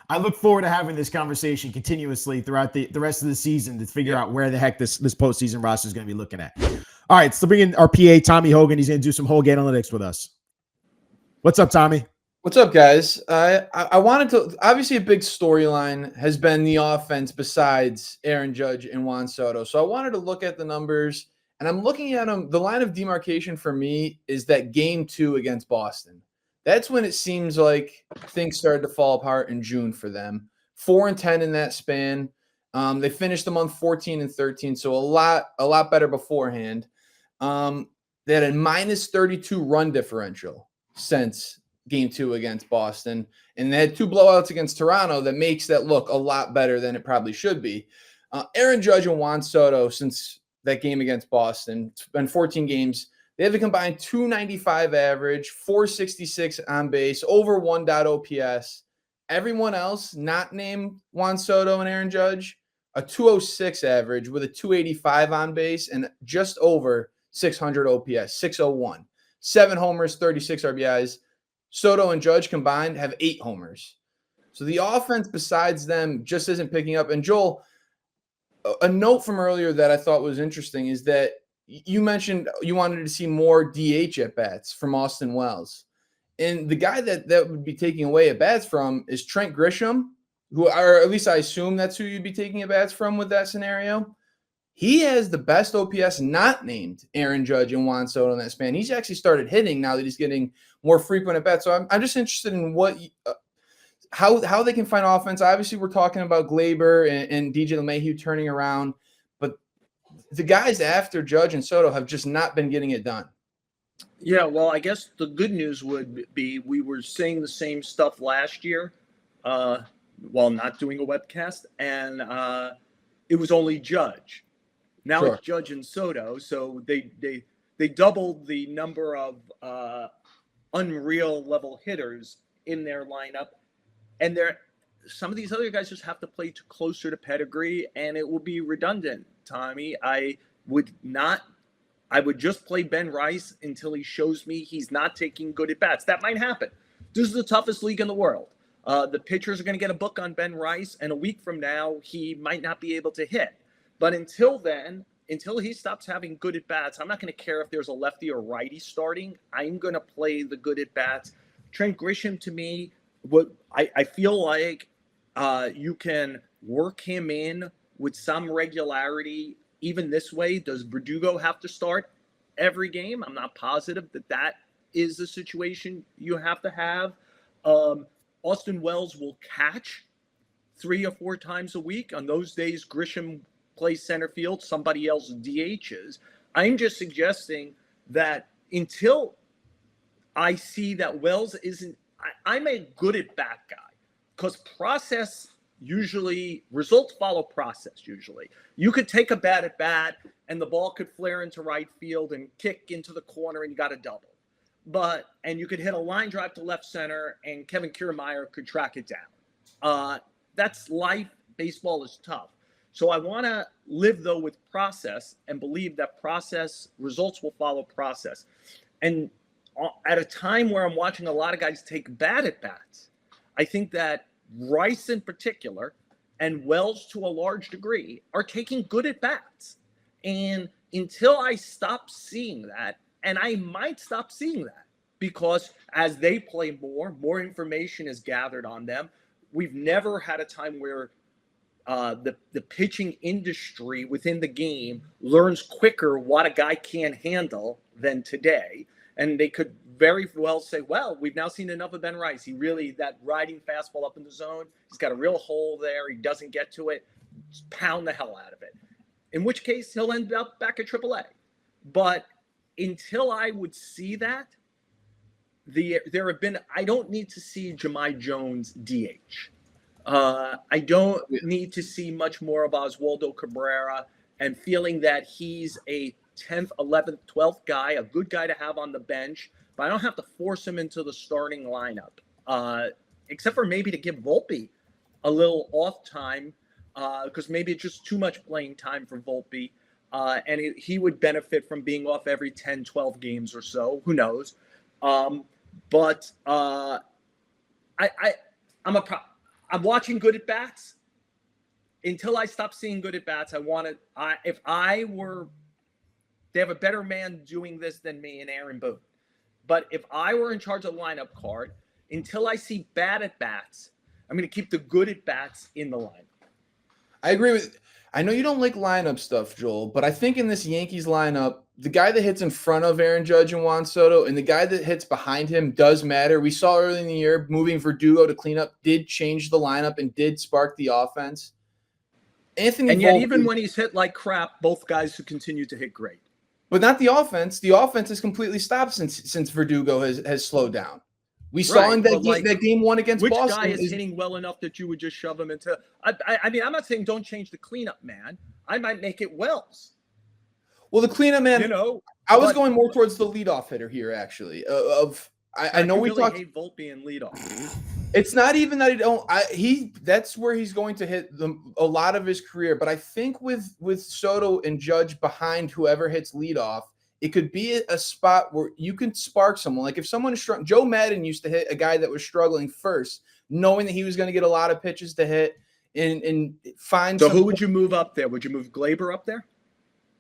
A: I look forward to having this conversation continuously throughout the rest of the season to figure out where the heck this postseason roster is going to be looking at. All right, so bring in our PA, Tommy Hogan. He's going to do some Hogan analytics with us. What's up, Tommy?
C: What's up, guys? I wanted to, obviously a big storyline has been the offense besides Darren Judge and Juan Soto. So I wanted to look at the numbers, and I'm looking at them. The line of demarcation for me is that game 2 against Boston. That's when it seems like things started to fall apart in June for them. 4-10 in that span. They finished the month 14-13, so a lot better beforehand. They had a minus 32 run differential since game 2 against Boston, and they had 2 blowouts against Toronto that makes that look a lot better than it probably should be. Darren Judge and Juan Soto, since that game against Boston, it's been 14 games. They have a combined 295 average, 466 on base, over 1 OPS. Everyone else, not named Juan Soto and Darren Judge, a 206 average with a 285 on base and just over 600 OPS, 601. 7 homers, 36 RBIs. Soto and Judge combined have 8 homers. So the offense besides them just isn't picking up. And Joel, a note from earlier that I thought was interesting is that you mentioned you wanted to see more DH at-bats from Austin Wells. And the guy that would be taking away at-bats from is Trent Grisham, or at least I assume that's who you'd be taking at-bats from with that scenario. He has the best OPS not named Darren Judge and Juan Soto in that span. He's actually started hitting now that he's getting more frequent at-bats. So I'm just interested in what how they can find offense. Obviously, we're talking about Gleyber and DJ LeMahieu turning around. But the guys after Judge and Soto have just not been getting it done.
B: Yeah, well, I guess the good news would be we were saying the same stuff last year while not doing a webcast, and it was only Judge. Now
C: Sure.
B: It's Judge and Soto, so they doubled the number of unreal level hitters in their lineup, and some of these other guys just have to play closer to pedigree, and it will be redundant, Tommy. I would just play Ben Rice until he shows me he's not taking good at bats. That might happen. This is the toughest league in the world. The pitchers are going to get a book on Ben Rice, and a week from now, he might not be able to hit. But until then, until he stops having good at bats, I'm not going to care if there's a lefty or righty starting. I'm going to play the good at bats. Trent Grisham, to me, I feel like you can work him in with some regularity. Even this way, does Verdugo have to start every game? I'm not positive that is the situation you have to have. Austin Wells will catch 3 or 4 times a week. On those days, Grisham plays center field, somebody else DHs. I'm just suggesting that until I see that Wells isn't, I'm a good at bat guy, because process usually, results follow process usually. You could take a bad at bat and the ball could flare into right field and kick into the corner and you got a double. And you could hit a line drive to left center and Kevin Kiermaier could track it down. That's life. Baseball is tough. So I want to live, though, with process and believe that process, results will follow process. And at a time where I'm watching a lot of guys take bad at bats, I think that Rice in particular and Wells to a large degree are taking good at bats. And until I stop seeing that, and I might stop seeing that because as they play more information is gathered on them. We've never had a time where the pitching industry within the game learns quicker what a guy can't handle than today. And they could very well say, well, we've now seen enough of Ben Rice. He really, that riding fastball up in the zone, he's got a real hole there. He doesn't get to it. Just pound the hell out of it. In which case, he'll end up back at AAA. But until I would see that, I don't need to see Jahmai Jones DH. I don't need to see much more of Oswaldo Cabrera and feeling that he's a 10th, 11th, 12th guy, a good guy to have on the bench, but I don't have to force him into the starting lineup, except for maybe to give Volpe a little off time, because maybe it's just too much playing time for Volpe, and he would benefit from being off every 10, 12 games or so. Who knows? I'm watching good at bats. Until I stop seeing good at bats, they have a better man doing this than me and Aaron Boone. But if I were in charge of the lineup card, until I see bad at bats, I'm going to keep the good at bats in the lineup.
C: I agree with. I know you don't like lineup stuff, Joel, but I think in this Yankees lineup, the guy that hits in front of Darren Judge and Juan Soto and the guy that hits behind him does matter. We saw early in the year moving Verdugo to clean up did change the lineup and did spark the offense.
B: And yet, even when he's hit like crap, both guys who continue to hit great.
C: But not the offense. The offense has completely stopped since Verdugo has slowed down. We saw in that game one against Boston.
B: Which guy is hitting well enough that you would just shove him into? I mean, I'm not saying don't change the cleanup man. I might make it Wells.
C: Well, the cleanup man. I was going more towards the leadoff hitter here, actually. I know we really
B: hate Volpe and leadoff.
C: It's not even that he don't. That's where he's going to hit a lot of his career. But I think with Soto and Judge behind whoever hits leadoff, it could be a spot where you can spark someone. Like if someone is struggling, Joe Madden used to hit a guy that was struggling first, knowing that he was going to get a lot of pitches to hit and find.
B: So who would you move up there? Would you move Gleyber up there?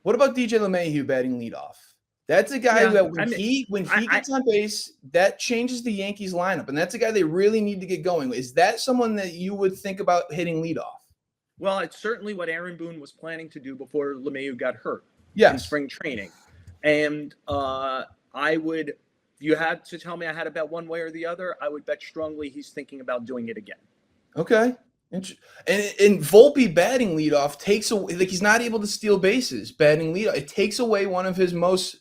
C: What about DJ LeMahieu batting leadoff? That's a guy that when he gets on base, that changes the Yankees lineup, and that's a guy they really need to get going. Is that someone that you would think about hitting leadoff?
B: Well, it's certainly what Aaron Boone was planning to do before LeMahieu got hurt in spring training. And I would, if you had to tell me I had to bet one way or the other, I would bet strongly he's thinking about doing it again. Okay.
C: And Volpe batting leadoff takes away, like he's not able to steal bases batting leadoff. It takes away one of his most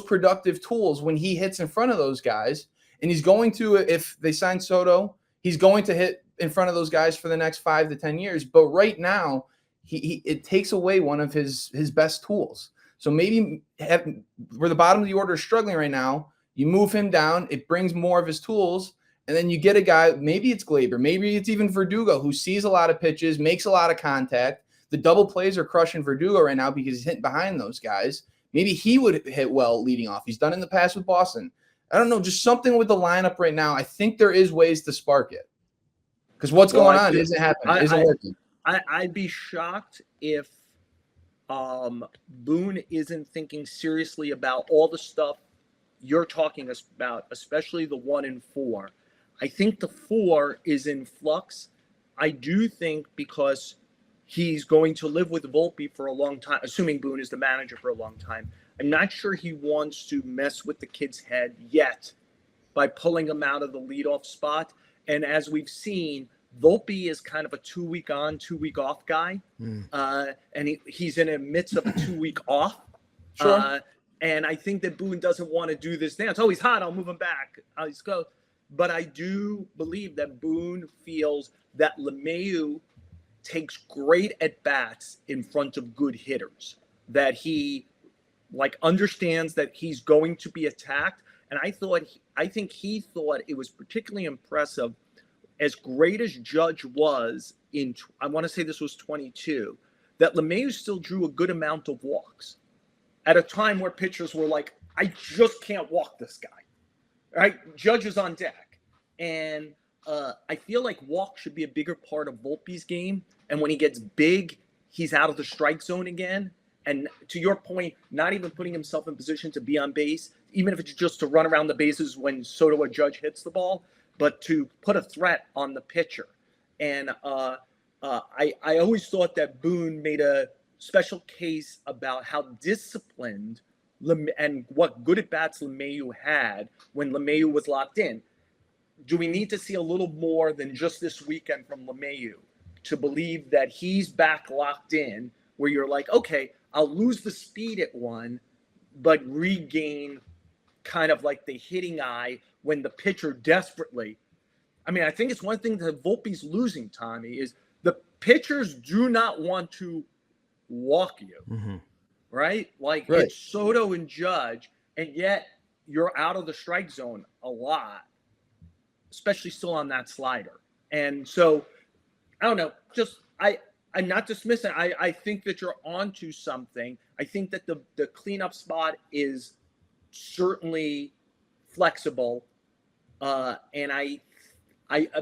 C: productive tools when he hits in front of those guys. And he's going to, if they sign Soto, he's going to hit in front of those guys for the next 5 to 10 years. But right now, it takes away one of his best tools. So maybe where the bottom of the order is struggling right now, you move him down, it brings more of his tools, and then you get a guy, maybe it's Gleyber, maybe it's even Verdugo, who sees a lot of pitches, makes a lot of contact. The double plays are crushing Verdugo right now because he's hitting behind those guys. Maybe he would hit well leading off. He's done in the past with Boston. I don't know, just something with the lineup right now. I think there is ways to spark it. Because what's going on isn't happening, isn't working.
B: I'd be shocked if Boone isn't thinking seriously about all the stuff you're talking about, especially the 1 and 4. I think the 4 is in flux. I do think because he's going to live with Volpe for a long time, assuming Boone is the manager for a long time. I'm not sure he wants to mess with the kid's head yet by pulling him out of the leadoff spot. And as we've seen, Volpe is kind of a 2-week on, 2-week off guy. And he's in the midst of a 2-week off.
C: Sure.
B: And I think that Boone doesn't want to do this dance. Oh, he's hot. I'll move him back. I'll just go. But I do believe that Boone feels that LeMahieu takes great at-bats in front of good hitters, that he understands that he's going to be attacked. And I think he thought it was particularly impressive, as great as Judge was in, I want to say this was 22, that LeMahieu still drew a good amount of walks at a time where pitchers were like, I just can't walk this guy. Right? Judge is on deck. And I feel like walk should be a bigger part of Volpe's game. And when he gets big, he's out of the strike zone again. And to your point, not even putting himself in position to be on base, even if it's just to run around the bases when Soto or Judge hits the ball, but to put a threat on the pitcher. And I always thought that Boone made a special case about how disciplined and what good at-bats LeMahieu had when LeMahieu was locked in. Do we need to see a little more than just this weekend from LeMahieu to believe that he's back locked in, where you're like, okay, I'll lose the speed at one, but regain kind of like the hitting eye when the pitcher desperately. I mean, I think it's one thing that Volpe's losing, Tommy, is the pitchers do not want to walk you, right? Right. It's Soto and Judge, and yet you're out of the strike zone a lot, especially still on that slider. And so, I don't know, I'm not dismissing. I think that you're onto something. I think that the cleanup spot is certainly flexible. And I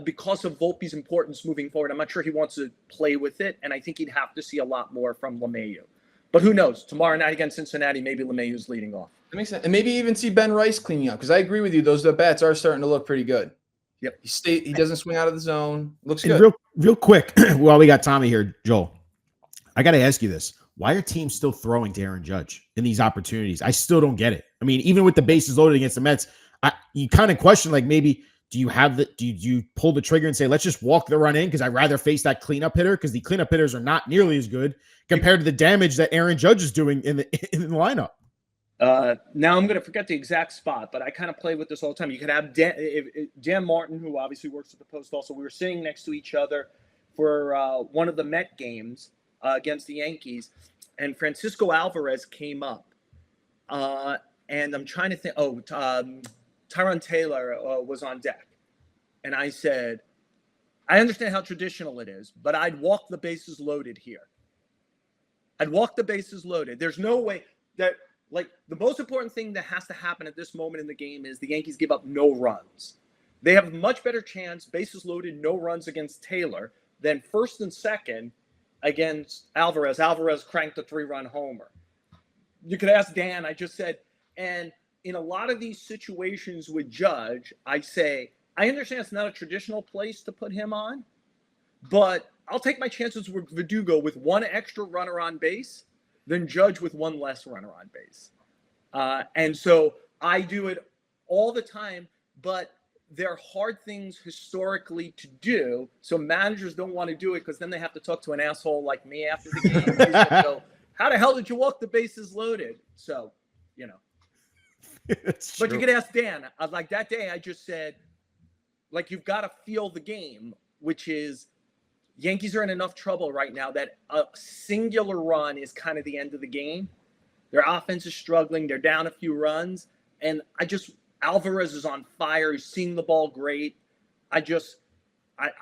B: because of Volpe's importance moving forward, I'm not sure he wants to play with it. And I think he'd have to see a lot more from LeMahieu. But who knows? Tomorrow night against Cincinnati, maybe LeMahieu's leading off.
C: That makes sense. And maybe even see Ben Rice cleaning up, because I agree with you. Those bats are starting to look pretty good.
B: Yep.
C: He doesn't swing out of the zone. Looks good.
A: Real quick, while we got Tommy here, Joel, I got to ask you this. Why are teams still throwing Darren Judge in these opportunities? I still don't get it. I mean, even with the bases loaded against the Mets, you kind of question, like, maybe do you pull the trigger and say, let's just walk the run in because I'd rather face that cleanup hitter, because the cleanup hitters are not nearly as good compared to the damage that Aaron Judge is doing in the lineup.
B: Now I'm going to forget the exact spot, but I kind of play with this all the time. You could have Dan Martin, who obviously works at the Post also. We were sitting next to each other for one of the Met games against the Yankees, and Francisco Alvarez came up. And I'm trying to think, Tyrone Taylor was on deck. And I said, I understand how traditional it is, but I'd walk the bases loaded here. I'd walk the bases loaded. There's no way that, like, the most important thing that has to happen at this moment in the game is the Yankees give up no runs. They have a much better chance, bases loaded, no runs against Taylor, than first and second against Alvarez. Alvarez cranked a 3-run homer. You could ask Dan, I just said, and in a lot of these situations with Judge, I say, I understand it's not a traditional place to put him on, but I'll take my chances with Verdugo with one extra runner on base than Judge with one less runner on base. And so I do it all the time, but they're hard things historically to do. So managers don't want to do it because then they have to talk to an asshole like me after the game. He's gonna go, how the hell did you walk the bases loaded? So, you know. But you could ask Dan. Like that day, I just said, like, you've got to feel the game, which is Yankees are in enough trouble right now that a singular run is kind of the end of the game. Their offense is struggling. They're down a few runs. And Alvarez is on fire. He's seeing the ball great. I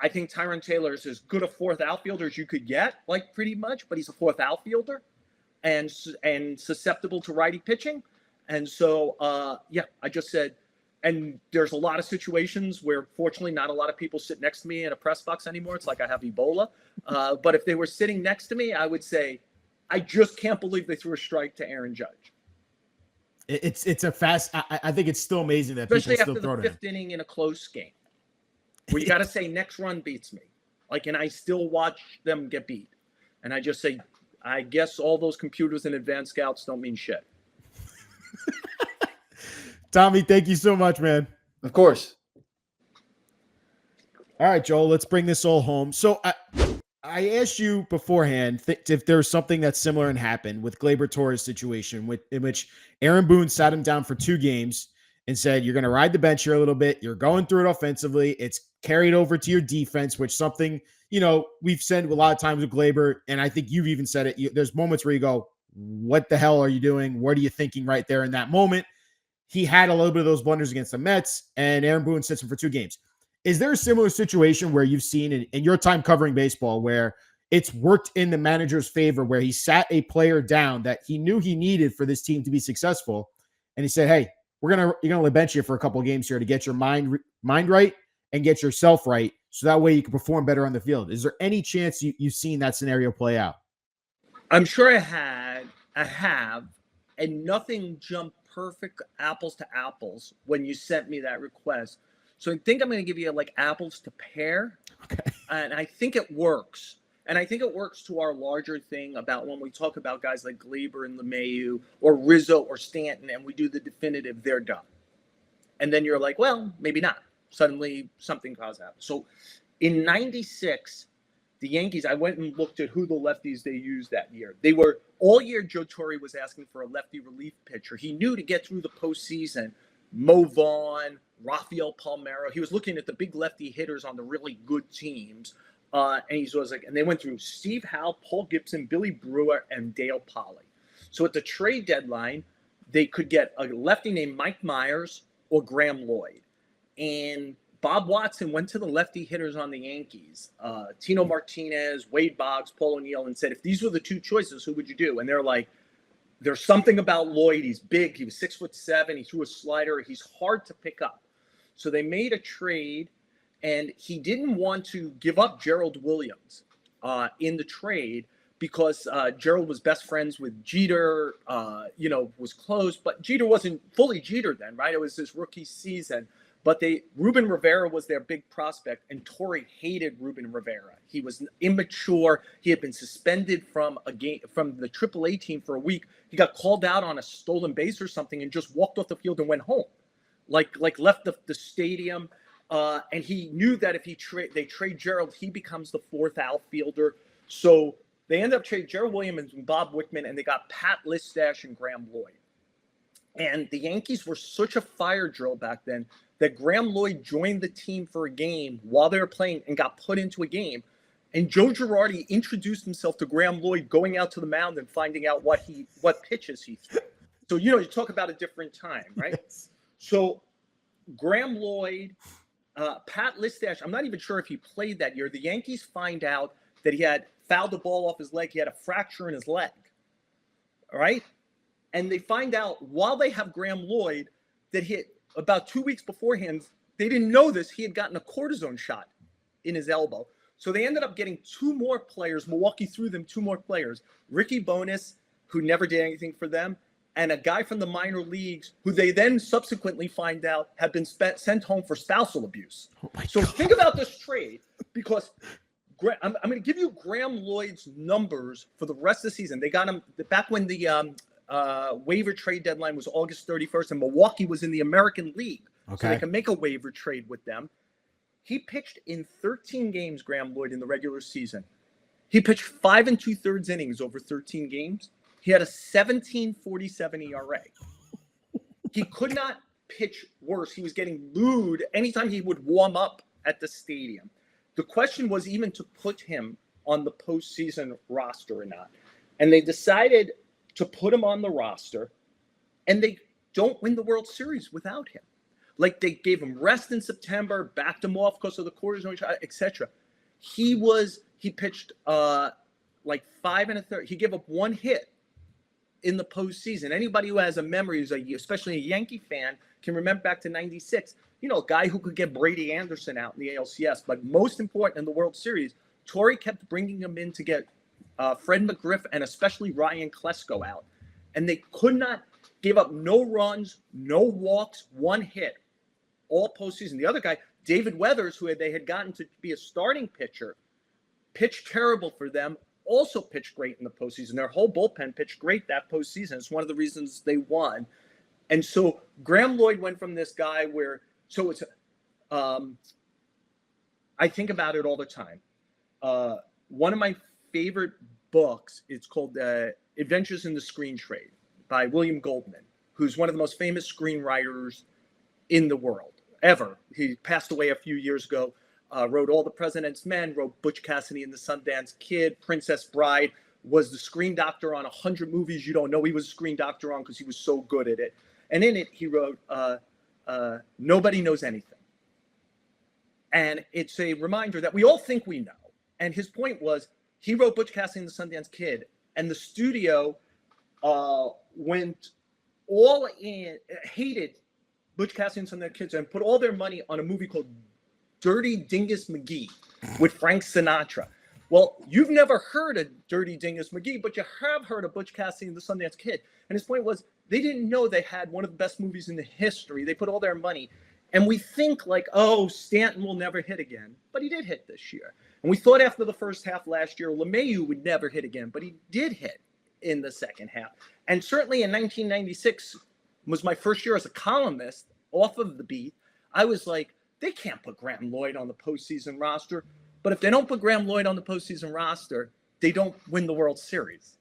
B: think Tyrone Taylor is as good a fourth outfielder as you could get, like, pretty much, but he's a fourth outfielder. and susceptible to righty pitching. And so, I just said, and there's a lot of situations where, fortunately, not a lot of people sit next to me in a press box anymore. It's like I have Ebola. But if they were sitting next to me, I would say, I just can't believe they threw a strike to Darren Judge.
A: It's a fast. I think it's still amazing that
B: especially
A: people
B: after
A: still
B: the
A: throw to him.
B: 5th inning in a close game, where you got to say next run beats me. Like, and I still watch them get beat, and I just say, I guess all those computers and advanced scouts don't mean shit.
A: Tommy, thank you so much, man.
C: Of course.
A: All right, Joel, let's bring this all home. So I asked you beforehand if there's something that's similar and happened with Gleyber Torres' situation, in which Aaron Boone sat him down for 2 games and said, you're going to ride the bench here a little bit. You're going through it offensively. It's carried over to your defense, which something, we've said a lot of times with Gleyber, and I think you've even said it. There's moments where you go, what the hell are you doing? What are you thinking right there in that moment? He had a little bit of those blunders against the Mets, and Aaron Boone sits him for 2 games. Is there a similar situation where you've seen in your time covering baseball where it's worked in the manager's favor, where he sat a player down that he knew he needed for this team to be successful, and he said, hey, you're gonna bench you for a couple of games here to get your mind right and get yourself right, so that way you can perform better on the field? Is there any chance you've seen that scenario play out?
B: I'm sure I have, and nothing jumped perfect apples to apples when you sent me that request. So I think I'm going to give you like apples to pear.
A: Okay.
B: And I think it works. And I think it works to our larger thing about when we talk about guys like Gleyber and LeMahieu or Rizzo or Stanton, and we do the definitive, they're done. And then you're like, well, maybe not. Suddenly something caused that. So in 96, the Yankees, I went and looked at who the lefties they used that year. They were all year. Joe Torre was asking for a lefty relief pitcher. He knew to get through the postseason, Mo Vaughn, Rafael Palmeiro. He was looking at the big lefty hitters on the really good teams. And he was like, and they went through Steve Howe, Paul Gibson, Billy Brewer, and Dale Polley. So at the trade deadline, they could get a lefty named Mike Myers or Graham Lloyd. And Bob Watson went to the lefty hitters on the Yankees, Tino Martinez, Wade Boggs, Paul O'Neill, and said, if these were the 2 choices, who would you do? And they're like, there's something about Lloyd. He's big. He was 6'7". He threw a slider. He's hard to pick up. So they made a trade, and he didn't want to give up Gerald Williams in the trade because Gerald was best friends with Jeter, was close. But Jeter wasn't fully Jeter then, right? It was his rookie season. But Ruben Rivera was their big prospect, and Torre hated Ruben Rivera. He was immature. He had been suspended from a game from the AAA team for a week. He got called out on a stolen base or something and just walked off the field and went home, like left the stadium. And he knew that if they trade Gerald, he becomes the 4th outfielder. So they ended up trading Gerald Williams and Bob Wickman, and they got Pat Listash and Graham Lloyd. And the Yankees were such a fire drill back then that Graham Lloyd joined the team for a game while they were playing and got put into a game. And Joe Girardi introduced himself to Graham Lloyd going out to the mound and finding out what pitches he threw. So, you talk about a different time, right? Yes. So Graham Lloyd, Pat Listash, I'm not even sure if he played that year. The Yankees find out that he had fouled the ball off his leg. He had a fracture in his leg, all right? And they find out while they have Graham Lloyd that about 2 weeks beforehand, they didn't know this. He had gotten a cortisone shot in his elbow. So they ended up getting 2 more players. Milwaukee threw them 2 more players. Ricky Bonas, who never did anything for them, and a guy from the minor leagues who they then subsequently find out had been sent home for spousal abuse. So think about this trade, because I'm going to give you Graham Lloyd's numbers for the rest of the season. They got him back when the waiver trade deadline was August 31st, and Milwaukee was in the American League. Okay. So they can make a waiver trade with them. He pitched in 13 games, Graham Lloyd, in the regular season. He pitched 5 2/3 innings over 13 games. He had a 17.47 ERA. He could not pitch worse. He was getting booed anytime he would warm up at the stadium. The question was even to put him on the postseason roster or not. And they decided to put him on the roster, and they don't win the World Series without him. Like, they gave him rest in September, backed him off because of the cortisone shot, etc. He pitched like 5 1/3. He gave up 1 hit in the postseason. Anybody who has a memory, especially a Yankee fan, can remember back to '96. A guy who could get Brady Anderson out in the ALCS. But most important in the World Series, Torre kept bringing him in to get Fred McGriff and especially Ryan Klesko out. And they could not give up no runs, no walks, one hit all postseason. The other guy, David Weathers, who they had gotten to be a starting pitcher, pitched terrible for them, also pitched great in the postseason. Their whole bullpen pitched great that postseason. It's one of the reasons they won. And so Graham Lloyd went from this guy I think about it all the time. One of my favorite books, it's called Adventures in the Screen Trade by William Goldman, who's one of the most famous screenwriters in the world ever. He passed away a few years ago, wrote All the President's Men, wrote Butch Cassidy and the Sundance Kid, Princess Bride, was the screen doctor on 100 movies you don't know he was a screen doctor on because he was so good at it. And in it, he wrote Nobody Knows Anything. And it's a reminder that we all think we know. And his point was, he wrote Butch Cassidy and the Sundance Kid, and the studio went all in, hated Butch Cassidy and Sundance Kids, and put all their money on a movie called Dirty Dingus McGee with Frank Sinatra. Well, you've never heard of Dirty Dingus McGee, but you have heard of Butch Cassidy and the Sundance Kid. And his point was, they didn't know they had one of the best movies in the history. They put all their money. And we think like, oh, Stanton will never hit again. But he did hit this year. And we thought after the first half last year, LeMahieu would never hit again. But he did hit in the second half. And certainly in 1996 was my first year as a columnist off of the beat. I was like, they can't put Graham Lloyd on the postseason roster. But if they don't put Graham Lloyd on the postseason roster, they don't win the World Series.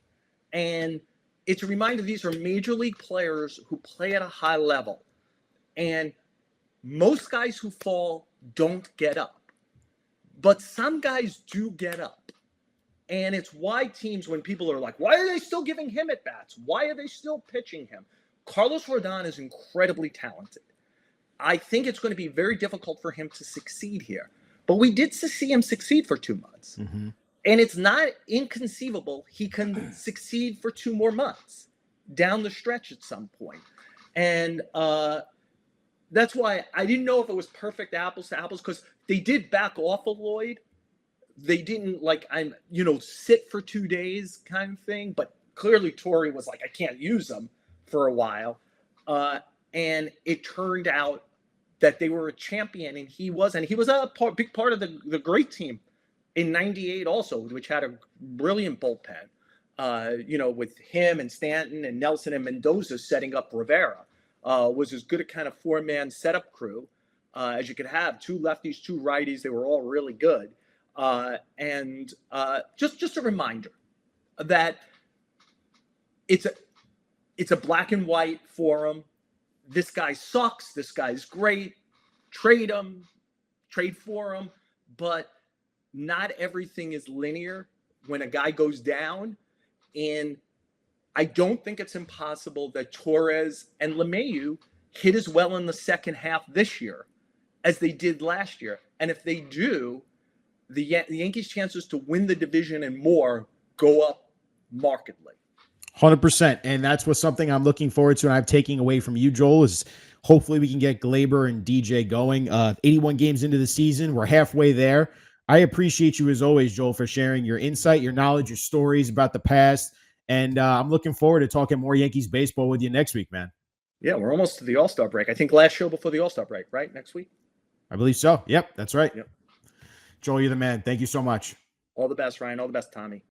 B: And it's a reminder these are major league players who play at a high level. And most guys who fall don't get up. But some guys do get up. And it's why teams, when people are like, why are they still giving him at bats? Why are they still pitching him? Carlos Rodon is incredibly talented. I think it's going to be very difficult for him to succeed here. But we did see him succeed for 2 months. Mm-hmm. And it's not inconceivable he can succeed for 2 more months down the stretch at some point. And that's why I didn't know if it was perfect apples to apples, because they did back off of Lloyd. They didn't sit for 2 days kind of thing. But clearly Torre was like, I can't use him for a while. And it turned out that they were a champion, and he was a big part of the great team in '98 also, which had a brilliant bullpen, with him and Stanton and Nelson and Mendoza setting up Rivera, was as good a kind of 4-man setup crew as you could have. 2 lefties, 2 righties. They were all really good. And just a reminder that it's a black and white forum. This guy sucks. This guy's great. Trade him, trade for him. But not everything is linear when a guy goes down. And I don't think it's impossible that Torres and LeMahieu hit as well in the second half this year as they did last year. And if they do, the Yankees' chances to win the division and more go up markedly.
A: 100%. And that's something I'm looking forward to. And I'm taking away from you, Joel, is hopefully we can get Gleyber and DJ going. 81 games into the season. We're halfway there. I appreciate you as always, Joel, for sharing your insight, your knowledge, your stories about the past. And I'm looking forward to talking more Yankees baseball with you next week, man.
B: Yeah, we're almost to the All-Star break. I think last show before the All-Star break, right? Next week?
A: I believe so. Yep, that's right.
B: Yep.
A: Joel, you're the man. Thank you so much.
B: All the best, Ryan. All the best, Tommy.